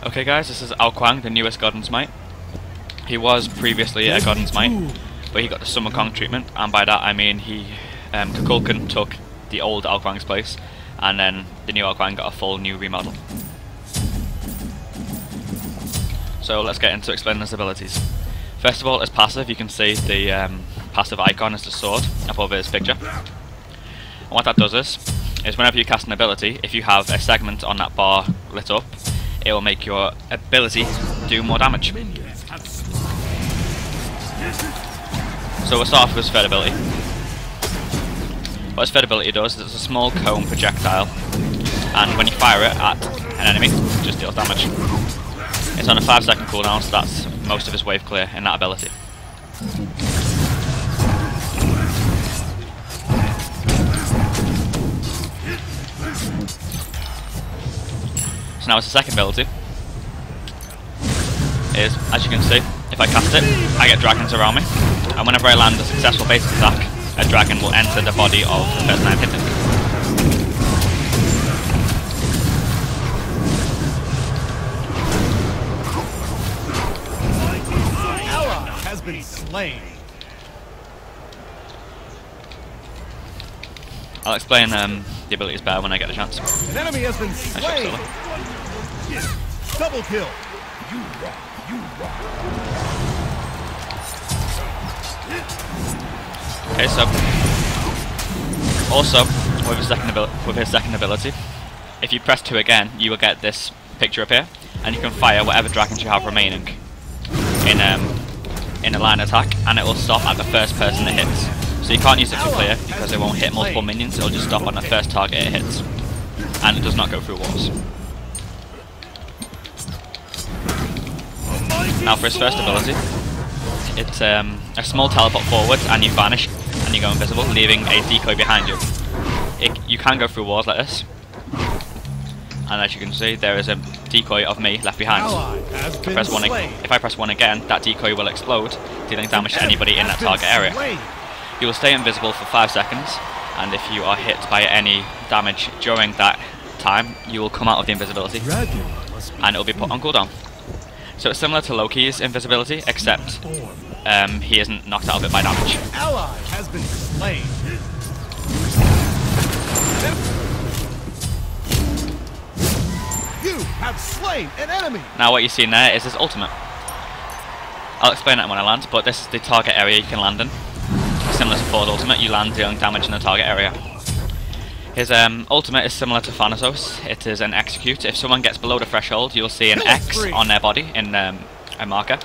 Okay guys, this is Ao Kuang, the newest god in Smite. He was previously a god in Smite, but he got the wukong treatment, and by that I mean Kukulkan took the old Ao Kuang's place, and then the new Ao Kuang got a full new remodel. So let's get into explaining his abilities. First of all, as passive, you can see the passive icon is the sword above his picture. And what that does is whenever you cast an ability, if you have a segment on that bar lit up, it will make your ability do more damage. So we'll start off with his third ability. What his third ability does is it's a small cone projectile, and when you fire it at an enemy, it just deals damage. It's on a 5-second cooldown, so that's most of his wave clear in that ability. So now his second ability is, as you can see, if I cast it, I get dragons around me, and whenever I land a successful basic attack, a dragon will enter the body of the person I'm hitting. Been slain. I'll explain the abilities better when I get the chance. An enemy has been slain. Double kill. Okay, so also with his second ability, if you press 2 again, you will get this picture appear, and you can fire whatever dragons you have remaining in a line attack, and it will stop at the first person it hits. So you can't use it to clear because it won't hit multiple minions, it will just stop on the first target it hits. And it does not go through walls. Now for his first ability, it's a small teleport forward and you vanish and you go invisible, leaving a decoy behind you. You can go through walls like this, and as you can see, there is a decoy of me left behind. If I press 1 again, that decoy will explode, dealing damage to anybody in that target area. You will stay invisible for 5 seconds, and if you are hit by any damage during that time, you will come out of the invisibility, and it will be put on cooldown. So it's similar to Loki's invisibility, except he isn't knocked out of it by damage. Ally has been slain. You have slain an enemy! Now what you're seeing there is his ultimate. I'll explain that when I land, but this is the target area you can land in. Similar to Thor's ultimate, you land dealing damage in the target area. His ultimate is similar to Thanatos. It is an execute. If someone gets below the threshold, you'll see an X on their body in a marker.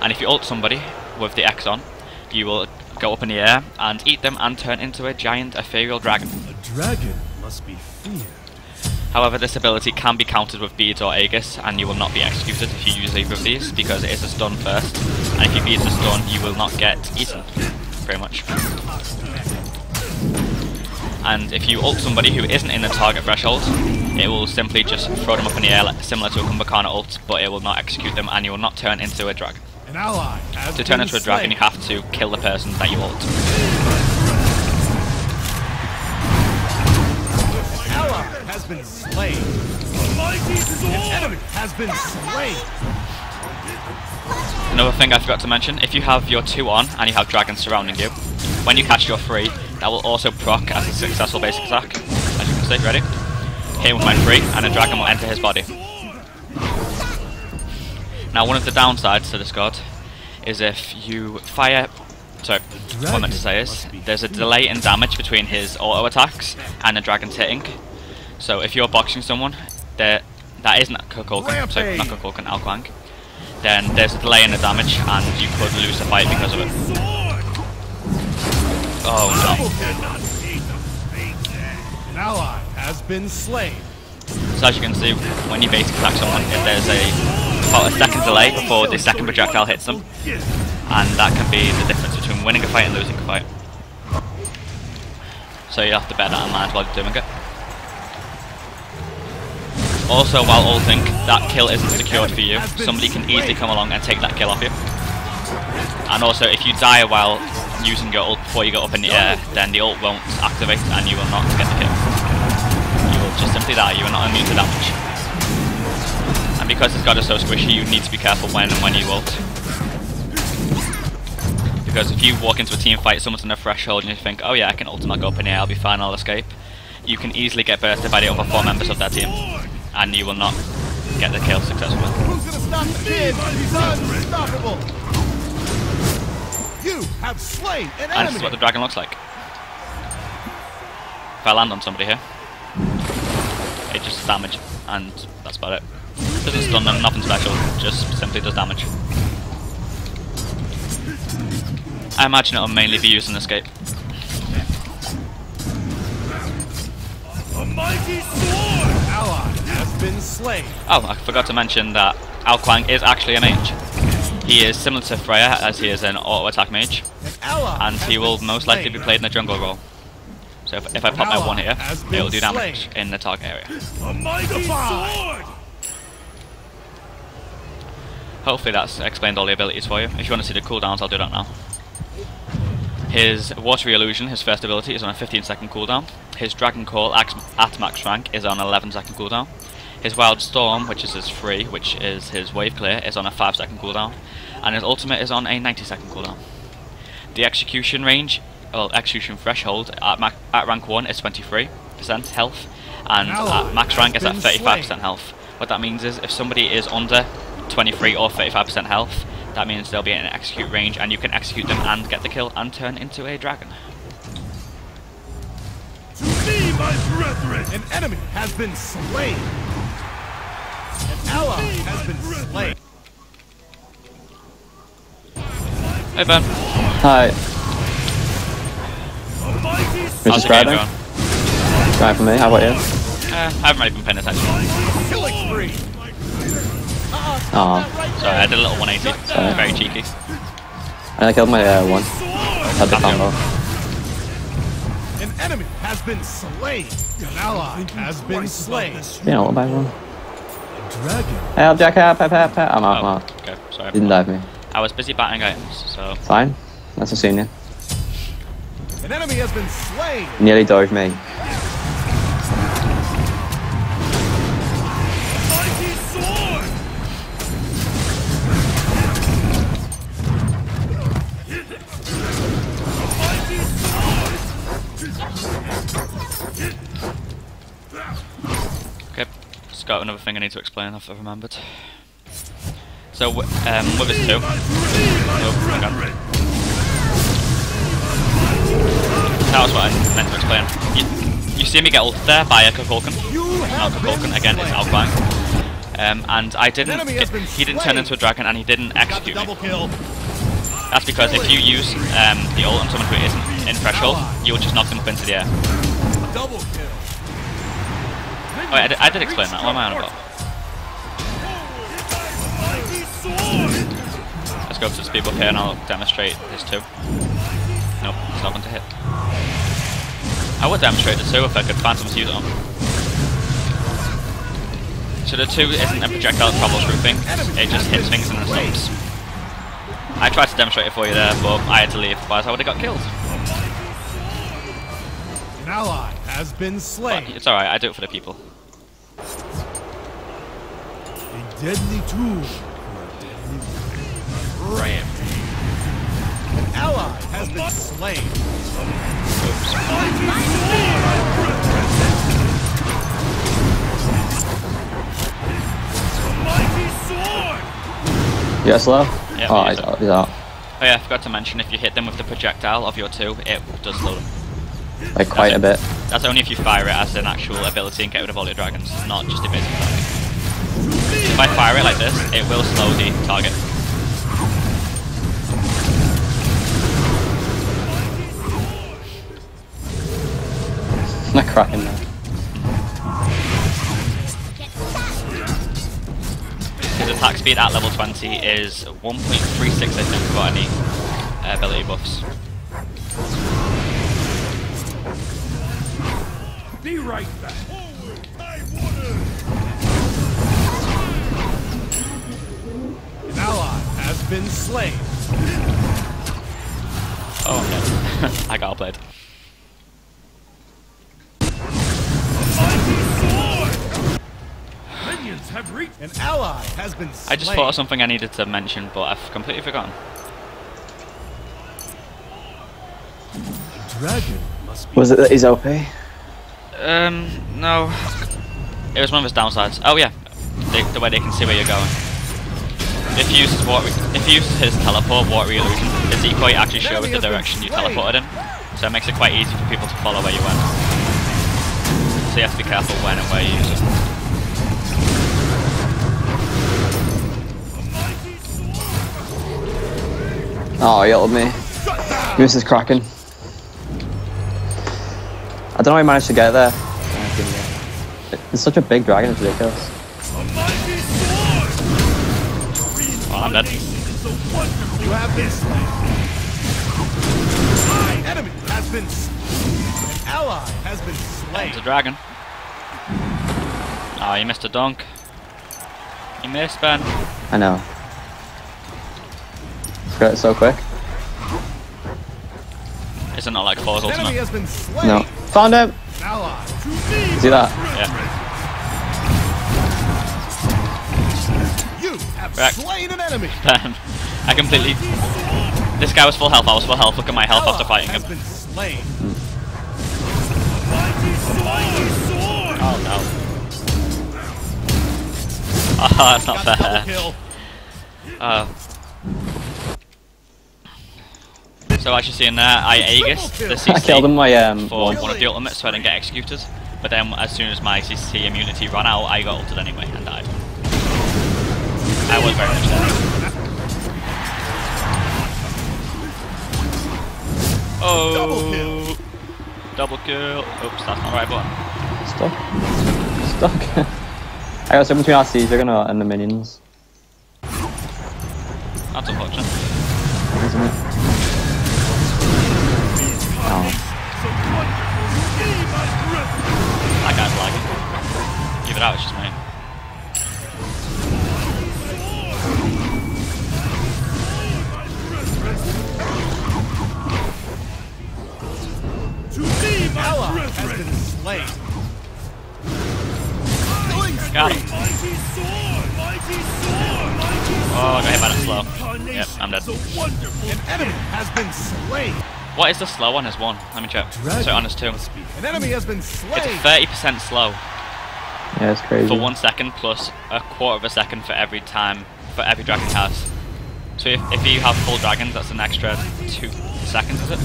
And if you ult somebody with the X on, you will go up in the air and eat them and turn into a giant ethereal dragon. A dragon must be feared. However, this ability can be countered with beads or Aegis, and you will not be executed if you use either of these, because it is a stun first, and if you beat the stun, you will not get eaten, pretty much. And if you ult somebody who isn't in the target threshold, it will simply just throw them up in the air, similar to a Kumbhakana ult, but it will not execute them, and you will not turn into a dragon. An ally has to turn into a dragon, you have to kill the person that you ult. Has been slain. An enemy has been slain. Another thing I forgot to mention, if you have your 2 on and you have dragons surrounding you, when you cast your 3, that will also proc as a successful basic attack. As you can see, ready? Hit him with my 3 and a dragon will enter his body. Now one of the downsides to this god is if you fire... Sorry, what I meant to say is, there's a delay in damage between his auto attacks and the dragon's hitting. So if you're boxing someone that isn't Kukulkan, so not Kukulkan, Ao Kuang, then there's a delay in the damage and you could lose the fight because of it. Oh no. An ally has been slain. So as you can see, when you basic attack someone, there's about a second delay before the second projectile hits them, and that can be the difference between winning a fight and losing a fight. So you have to bear that in mind while you're doing it. Also, while ulting, that kill isn't secured for you. Somebody can easily come along and take that kill off you. And also, if you die while using your ult before you go up in the air, then the ult won't activate and you will not get the kill. You will just simply die, you are not immune to damage. And because this god is so squishy, you need to be careful when you ult. Because if you walk into a team fight, someone's on a threshold and you think, oh yeah, I can ultimate go up in here, I'll be fine, I'll escape. You can easily get bursted by the other 4 members of that team, and you will not get the kill successfully. Who's gonna stop the kid? He's unstoppable. You have slain an enemy. And this is what the dragon looks like. If I land on somebody here, it just does damage, and that's about it. Doesn't stun them, nothing special, just simply does damage. I imagine it'll mainly be used in escape. A mighty sword! Ally has been slain. Oh, I forgot to mention that Ao Kuang is actually a mage. He is similar to Freya, as he is an auto attack mage, and he will most likely be played in a jungle role. So if I pop my 1 here, it will do damage in the target area. A mighty sword! Hopefully that's explained all the abilities for you. If you want to see the cooldowns, I'll do that now. His Watery Illusion, his first ability, is on a 15-second cooldown. His Dragon Call at max rank is on an 11-second cooldown. His Wild Storm, which is his free, which is his Wave Clear, is on a 5-second cooldown. And his ultimate is on a 90-second cooldown. The execution range, well, execution threshold at rank 1 is 23% health, and at max rank is at 35% health. What that means is if somebody is under 23 or 35% health, that means they'll be in an execute range, and you can execute them and get the kill and turn into a dragon. To me, my brethren! An enemy has been slain! An ally has been slain! Hey Ben. Hi. How's the game going? Right for me, how about you? I haven't really been paying attention. Killing spree! Aw. Sorry, I did a little 180. Sorry. Very cheeky. I killed my 1. Had the combo. An enemy has been slain! An ally has been slain! Yeah, what about 1? Dragon. Help, Jack, help. I'm out, I'm Oh, out. okay, sorry. Didn't dive me. I was busy batting items, so... Fine. That's a senior. An enemy has been slain! Nearly dove me. Mighty sword! Mighty sword! Okay, just got another thing I need to explain if I've remembered. So, with his 2... Oh, hang on. That was what I meant to explain. You see me get ulted there by a Kukulkan. Not Kukulkan, again, it's Ao Kuang. And I didn't... he didn't turn into a dragon and he didn't execute me. That's because if you use the ult on someone who isn't in threshold, you will just knock them up into the air. Double kill. Oh, I did explain that. What am I on about? Let's go to the speed buff here and I'll demonstrate his 2. Nope, it's not going to hit. I would demonstrate the 2 if I could find someone to use it on. So the 2 isn't a projectile troubleshoot thing, it just hits things and then stops. I tried to demonstrate it for you there, but I had to leave, otherwise I would have got killed. An ally has been slain. But it's alright, I do it for the people. A deadly tool for a deadly rampage. An ally has been slain. Mighty sword! You slow? Yeah, oh, he's he's out. Oh yeah, I forgot to mention, if you hit them with the projectile of your 2, it does slow them. Like quite a bit. That's only if you fire it as an actual ability and get rid of all your dragons, not just a basic attack. If I fire it like this, it will slow the target. I'm not crying now. His attack speed at level 20 is 1.36, I think, without any ability buffs. Be right back. An ally has been slain. Oh, okay. I got outplayed. Mighty sword! Minions have reached. An ally has been slain. I just thought of something I needed to mention, but I've completely forgotten. Dragon must be. Was it that he's OP? No. It was one of his downsides. Oh yeah, the way they can see where you're going. If you use his teleport, water illusion, his decoy actually shows the direction you teleported in, so it makes it quite easy for people to follow where you went. So you have to be careful when and where you use it. Oh, he ulted me. This is cracking. I don't know how he managed to get there. It's such a big dragon, it's ridiculous. Well, I'm dead. You have been slain. An enemy has been slain. An ally has been slain. It's a dragon. Oh, you missed a dunk. You missed, Ben. I know. Got it so quick. Isn't it like Thor's An enemy ultimate? has been slain. No. Found him! An ally. See that? Yeah. You have Correct. slain an enemy. Ben, I completely... This guy was full health, I was full health. Look at my health after fighting him. Has been slain. Oh no. Oh, that's not Got double fair. kill. So as you see in there, I Aegis the CC I killed him my for one. one of the ultimates so I didn't get executed. But then as soon as my CC immunity ran out, I got ulted anyway and died. I was very much dead. Oh! Double kill. Oops, that's not the right button. Stuck. I got something between our siege dragon and the minions. That's unfortunate. Isn't it? Oh. That guy's lagging. Give it out, it's just me. Ally has been slain. Got him. Oh, I got hit by the slow. Yep, I'm dead. An enemy has been slain. What is the slow on his one? Let me check. So on his two. An enemy has been slain. It's 30% slow Yeah, it's crazy. for 1 second plus a quarter of a second for every time, for every dragon has. So if you have full dragons, that's an extra 2 seconds, is it?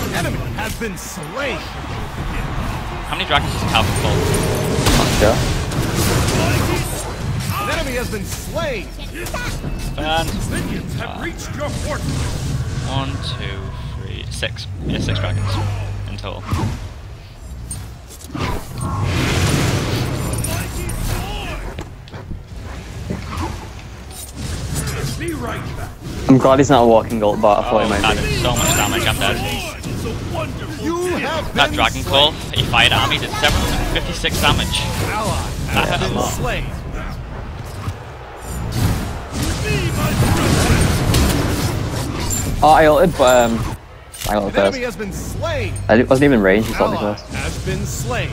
An enemy has been slain. How many dragons does it have full? Not sure. An enemy has been slain. And Minions have reached your fortress. 1, 2, 3, 6. Yeah, 6 dragons in total. Be right back. I'm glad he's not a walking gold bot. I thought he Oh, might that be. did so much damage, I'm dead. You have That been dragon slain. claw, he fired at me, did 756 damage. Ally That has hurt a been lot. slain. Oh, I ulted, but I ulted An first. enemy has been slain. I wasn't even in range, he saw me Ally first. has been slain.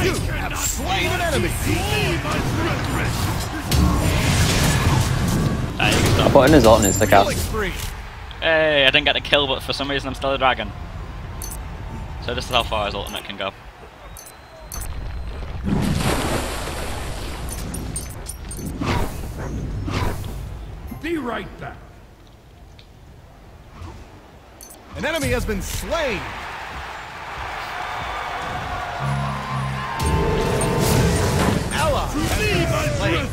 You have slain an enemy. You can I stop. put in his ult and it's the Killing cast. spree. Hey, I didn't get the kill, but for some reason I'm still a dragon. So this is how far his ultimate can go. Be right back. An enemy has been slain. Ally has been slain.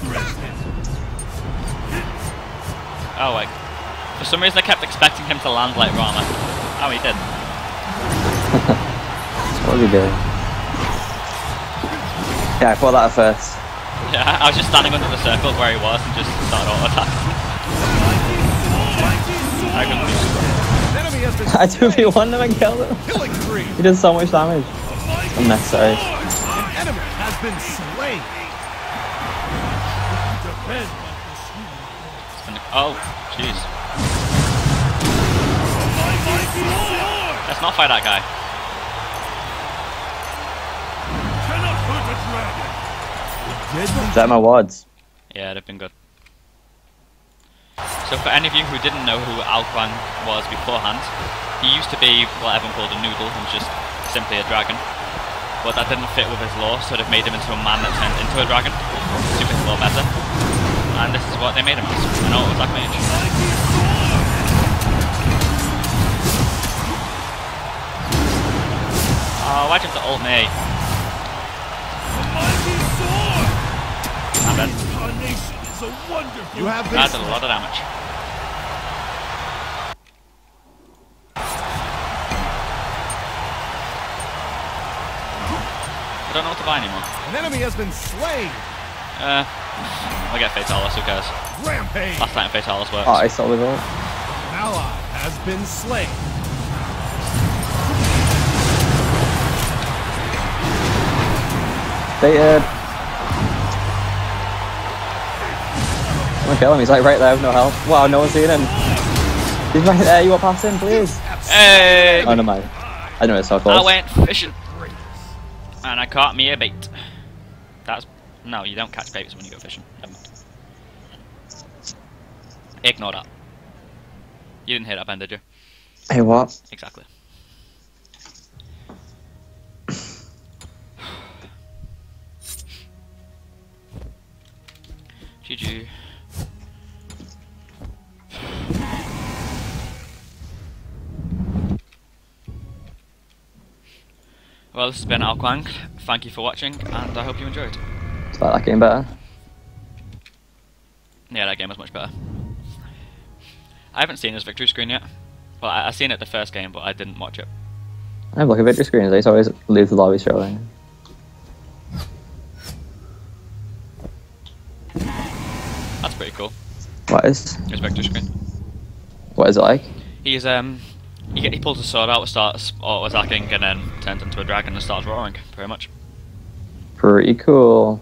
Oh, like, for some reason I kept expecting him to land like Rama. Oh, he did. What are we doing? Yeah, I thought that at first. Yeah, I was just standing under the circle where he was and just started auto attacking. I couldn't do it. An enemy has been I 2v1 him and killed him. killing spree. He did so much damage. Unnecessary. An enemy has been slain. Defend. Oh, jeez. Let's not fight that guy. dragon. Deadly Is that my wards? Yeah, they've been good. So for any of you who didn't know who Ao Kuang was beforehand, he used to be what everyone called a noodle, who's just simply a dragon. But that didn't fit with his lore, so they've made him into a man that turned into a dragon. Suit his lore better. And this is what they made him as. I know it was like mage. Oh, why'd you have to ult me? mighty sword. I'm dead. Incarnation is a wonderful. You have That did a lot of damage. I don't know what to buy anymore. An enemy has been slain. I get Fatalis, who cares? Rampage. Last time Fatalis works. Oh, I saw with all. An ally has been slain. They, I'm gonna kill him, he's like right there with no health. Wow, no one's seen him. He's right there, you want past him, please? Hey! Oh, no mind. I know it's so close. I went fishing. And I caught me a bait. That's... No, you don't catch baits when you go fishing. Never mind. Ignore that. You didn't hear that, Ben, did you? Hey, what? Exactly. GG. Well, this has been Ao Kuang. Thank you for watching, and I hope you enjoyed. Is that game better? Yeah, that game was much better. I haven't seen his victory screen yet. Well, I seen it the first game, but I didn't watch it. I have like a victory screen, they always leave the lobby straight away. That's pretty cool. What is? His victory screen. What is it like? He's he pulls his sword out, starts auto attacking, and then turns into a dragon and starts roaring. Pretty much. Pretty cool.